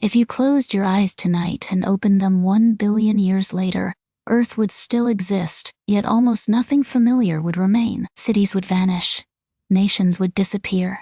If you closed your eyes tonight and opened them 1 billion years later, Earth would still exist, yet almost nothing familiar would remain. Cities would vanish, nations would disappear,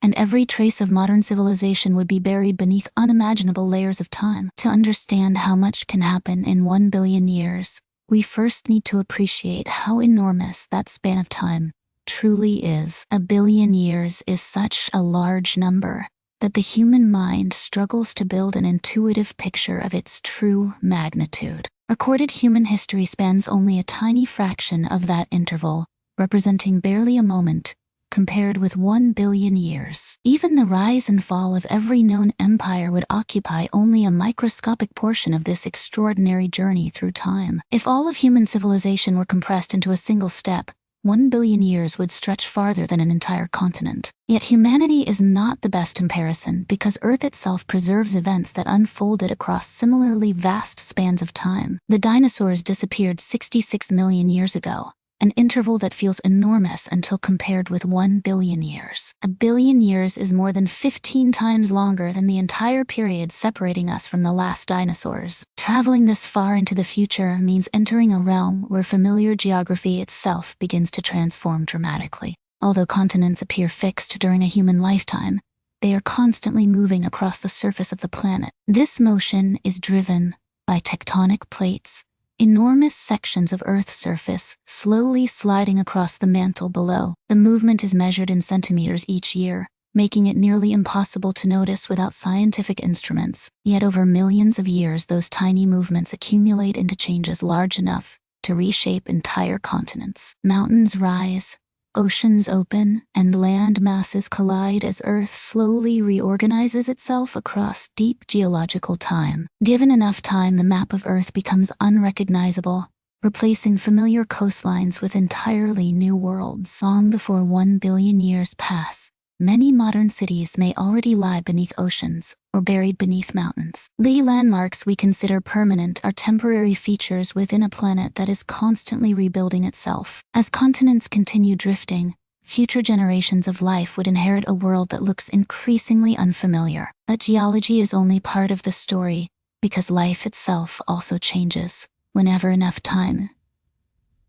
and every trace of modern civilization would be buried beneath unimaginable layers of time. To understand how much can happen in 1 billion years, we first need to appreciate how enormous that span of time truly is. A billion years is such a large number that the human mind struggles to build an intuitive picture of its true magnitude. Recorded human history spans only a tiny fraction of that interval, representing barely a moment, compared with 1 billion years. Even the rise and fall of every known empire would occupy only a microscopic portion of this extraordinary journey through time. If all of human civilization were compressed into a single step, 1 billion years would stretch farther than an entire continent. Yet humanity is not the best comparison because Earth itself preserves events that unfolded across similarly vast spans of time. The dinosaurs disappeared 66 million years ago, an interval that feels enormous until compared with 1 billion years. A billion years is more than 15 times longer than the entire period separating us from the last dinosaurs. Traveling this far into the future means entering a realm where familiar geography itself begins to transform dramatically. Although continents appear fixed during a human lifetime, they are constantly moving across the surface of the planet. This motion is driven by tectonic plates, enormous sections of Earth's surface slowly sliding across the mantle below. The movement is measured in centimeters each year, making it nearly impossible to notice without scientific instruments. Yet over millions of years, those tiny movements accumulate into changes large enough to reshape entire continents. Mountains rise, oceans open, and land masses collide as Earth slowly reorganizes itself across deep geological time. Given enough time, the map of Earth becomes unrecognizable, replacing familiar coastlines with entirely new worlds. Long before 1 billion years pass, many modern cities may already lie beneath oceans or buried beneath mountains. The landmarks we consider permanent are temporary features within a planet that is constantly rebuilding itself. As continents continue drifting, future generations of life would inherit a world that looks increasingly unfamiliar. But geology is only part of the story, because life itself also changes whenever enough time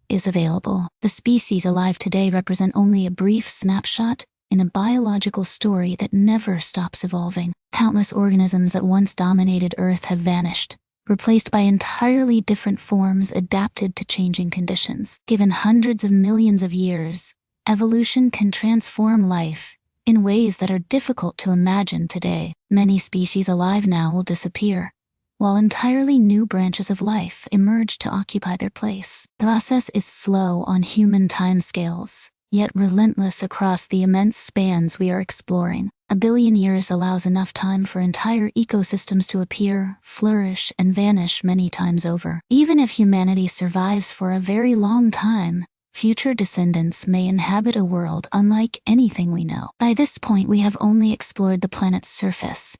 is available. The species alive today represent only a brief snapshot in a biological story that never stops evolving. Countless organisms that once dominated Earth have vanished, replaced by entirely different forms adapted to changing conditions. Given hundreds of millions of years, evolution can transform life in ways that are difficult to imagine today. Many species alive now will disappear, while entirely new branches of life emerge to occupy their place. The process is slow on human timescales, yet relentless across the immense spans we are exploring. A billion years allows enough time for entire ecosystems to appear, flourish, and vanish many times over. Even if humanity survives for a very long time, future descendants may inhabit a world unlike anything we know. By this point, we have only explored the planet's surface.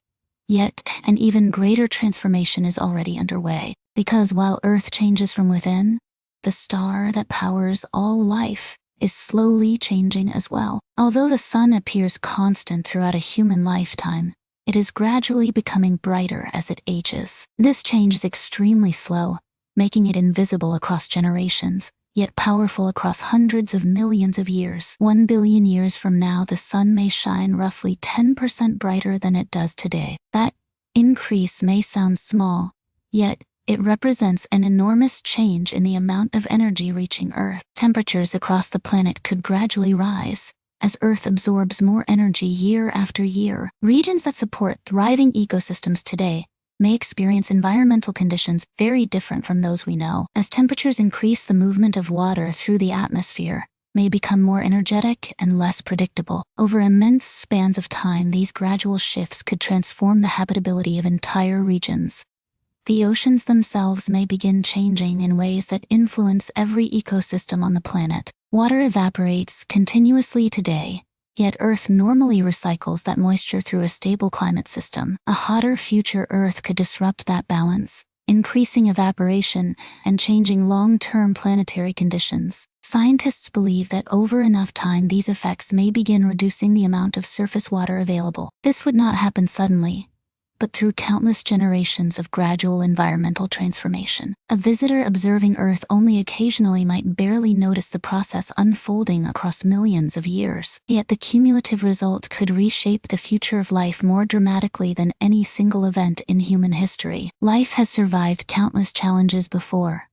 Yet, an even greater transformation is already underway. Because while Earth changes from within, the star that powers all life is slowly changing as well. Although the sun appears constant throughout a human lifetime, it is gradually becoming brighter as it ages. This change is extremely slow, making it invisible across generations, yet powerful across hundreds of millions of years. 1 billion years from now, the sun may shine roughly 10% brighter than it does today. That increase may sound small, yet it represents an enormous change in the amount of energy reaching Earth. Temperatures across the planet could gradually rise as Earth absorbs more energy year after year. Regions that support thriving ecosystems today may experience environmental conditions very different from those we know. As temperatures increase, the movement of water through the atmosphere may become more energetic and less predictable. Over immense spans of time, these gradual shifts could transform the habitability of entire regions. The oceans themselves may begin changing in ways that influence every ecosystem on the planet. Water evaporates continuously today, yet Earth normally recycles that moisture through a stable climate system. A hotter future Earth could disrupt that balance, increasing evaporation and changing long-term planetary conditions. Scientists believe that over enough time, these effects may begin reducing the amount of surface water available. This would not happen suddenly, but through countless generations of gradual environmental transformation. A visitor observing Earth only occasionally might barely notice the process unfolding across millions of years. Yet the cumulative result could reshape the future of life more dramatically than any single event in human history. Life has survived countless challenges before,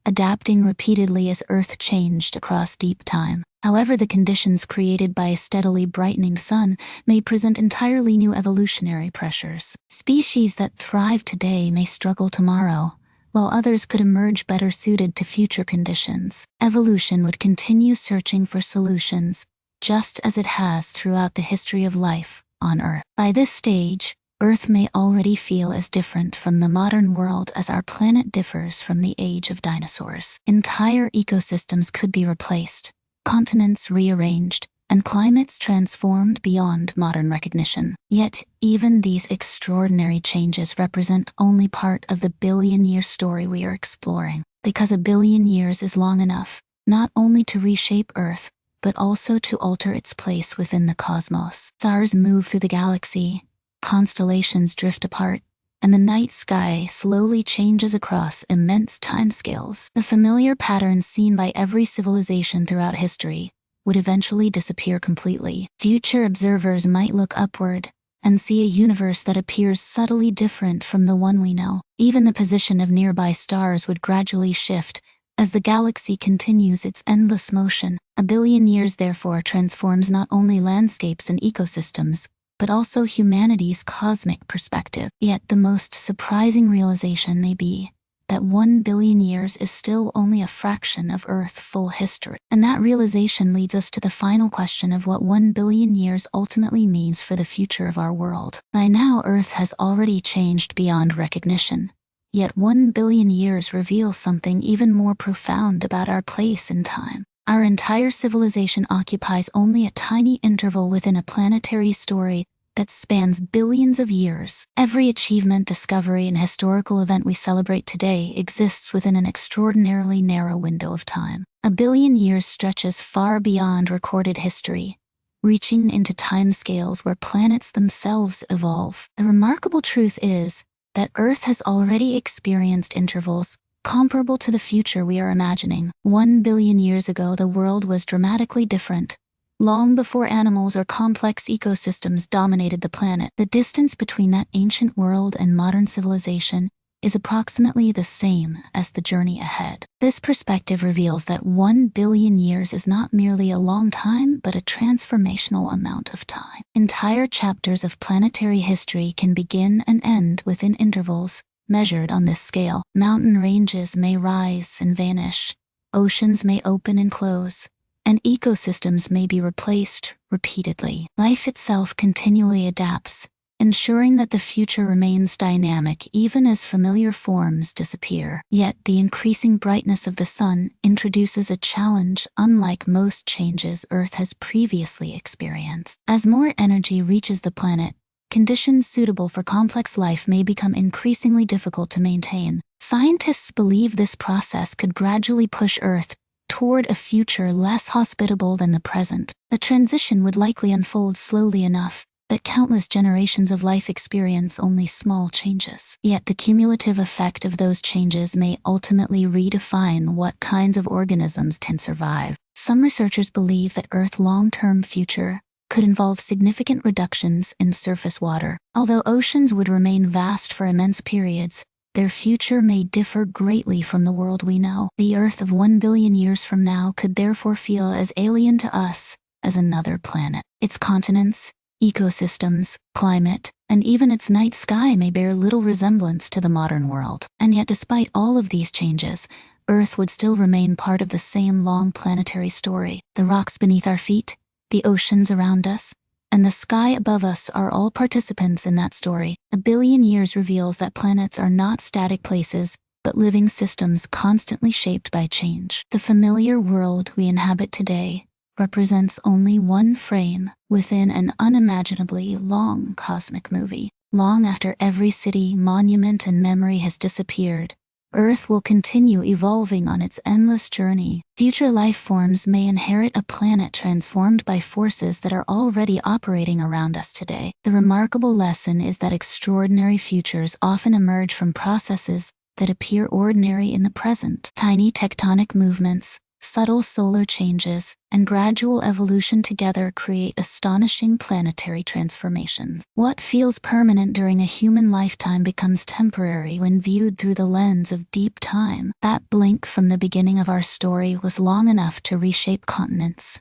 adapting repeatedly as Earth changed across deep time. However, the conditions created by a steadily brightening sun may present entirely new evolutionary pressures. Species that thrive today may struggle tomorrow, while others could emerge better suited to future conditions. Evolution would continue searching for solutions, just as it has throughout the history of life on Earth. By this stage, Earth may already feel as different from the modern world as our planet differs from the age of dinosaurs. Entire ecosystems could be replaced, continents rearranged, and climates transformed beyond modern recognition. Yet, even these extraordinary changes represent only part of the billion-year story we are exploring. Because a billion years is long enough, not only to reshape Earth, but also to alter its place within the cosmos. Stars move through the galaxy, constellations drift apart, and the night sky slowly changes across immense timescales. The familiar patterns seen by every civilization throughout history would eventually disappear completely. Future observers might look upward and see a universe that appears subtly different from the one we know. Even the position of nearby stars would gradually shift as the galaxy continues its endless motion. A billion years, therefore, transforms not only landscapes and ecosystems, but also humanity's cosmic perspective. Yet the most surprising realization may be that 1 billion years is still only a fraction of Earth's full history. And that realization leads us to the final question of what 1 billion years ultimately means for the future of our world. By now, Earth has already changed beyond recognition. Yet 1 billion years reveals something even more profound about our place in time. Our entire civilization occupies only a tiny interval within a planetary story that spans billions of years. Every achievement, discovery, and historical event we celebrate today exists within an extraordinarily narrow window of time. A billion years stretches far beyond recorded history, reaching into timescales where planets themselves evolve. The remarkable truth is that Earth has already experienced intervals comparable to the future we are imagining. 1 billion years ago, the world was dramatically different. Long before animals or complex ecosystems dominated the planet, the distance between that ancient world and modern civilization is approximately the same as the journey ahead. This perspective reveals that 1 billion years is not merely a long time, but a transformational amount of time. Entire chapters of planetary history can begin and end within intervals measured on this scale. Mountain ranges may rise and vanish, oceans may open and close, and ecosystems may be replaced repeatedly. Life itself continually adapts, ensuring that the future remains dynamic even as familiar forms disappear. Yet the increasing brightness of the sun introduces a challenge unlike most changes Earth has previously experienced. As more energy reaches the planet, conditions suitable for complex life may become increasingly difficult to maintain. Scientists believe this process could gradually push Earth toward a future less hospitable than the present. The transition would likely unfold slowly enough that countless generations of life experience only small changes. Yet the cumulative effect of those changes may ultimately redefine what kinds of organisms can survive. Some researchers believe that Earth's long-term future could involve significant reductions in surface water. Although oceans would remain vast for immense periods, their future may differ greatly from the world we know. The Earth of 1 billion years from now could therefore feel as alien to us as another planet. Its continents, ecosystems, climate, and even its night sky may bear little resemblance to the modern world. And yet, despite all of these changes, Earth would still remain part of the same long planetary story. The rocks beneath our feet, the oceans around us, and the sky above us are all participants in that story. A billion years reveals that planets are not static places, but living systems constantly shaped by change. The familiar world we inhabit today represents only one frame within an unimaginably long cosmic movie. Long after every city, monument, and memory has disappeared, Earth will continue evolving on its endless journey. Future life forms may inherit a planet transformed by forces that are already operating around us today. The remarkable lesson is that extraordinary futures often emerge from processes that appear ordinary in the present. Tiny tectonic movements, subtle solar changes, and gradual evolution together create astonishing planetary transformations. What feels permanent during a human lifetime becomes temporary when viewed through the lens of deep time. That blink from the beginning of our story was long enough to reshape continents,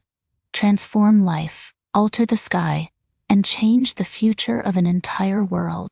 transform life, alter the sky, and change the future of an entire world.